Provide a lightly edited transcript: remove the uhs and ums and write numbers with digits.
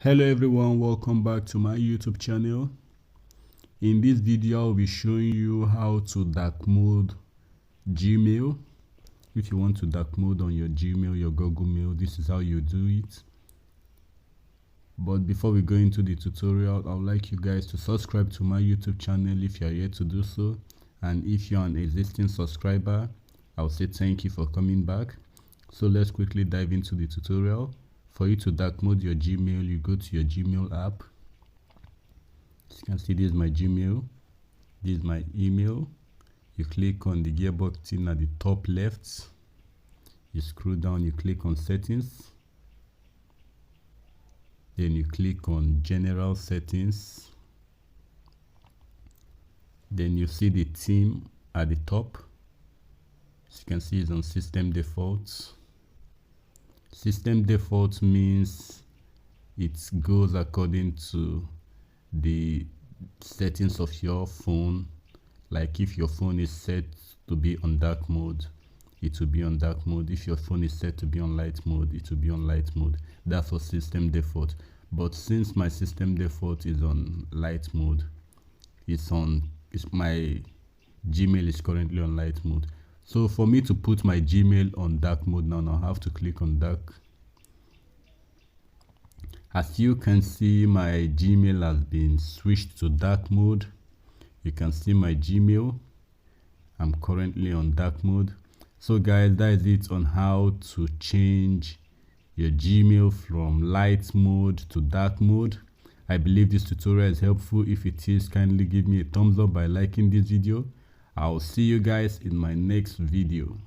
Hello everyone, welcome back to my YouTube channel. In this video I'll be showing you how to dark mode Gmail. If you want to dark mode on your Gmail, your Google Mail, this is how you do it. But before we go into the tutorial, I would like you guys to subscribe to my YouTube channel if you are yet to do so, and if you're an existing subscriber, I'll say thank you for coming back. So let's quickly dive into the tutorial. For you to dark mode your Gmail, you go to your Gmail app. As you can see, this is my Gmail, this is my email. You click on the gearbox thing at the top left, you scroll down, you click on settings, then you click on general settings, then you see the theme at the top. As you can see, it's on system defaults. System default means it goes according to the settings of your phone. Like if your phone is set to be on dark mode, it will be on dark mode. If your phone is set to be on light mode, it will be on light mode. That's for system default. But since my system default is on light mode, my Gmail is currently on light mode. So for me to put my Gmail on dark mode now, I have to click on dark. As you can see, my Gmail has been switched to dark mode. You can see my Gmail. I'm currently on dark mode. So guys, that is it on how to change your Gmail from light mode to dark mode. I believe this tutorial is helpful. If it is, kindly give me a thumbs up by liking this video. I'll see you guys in my next video.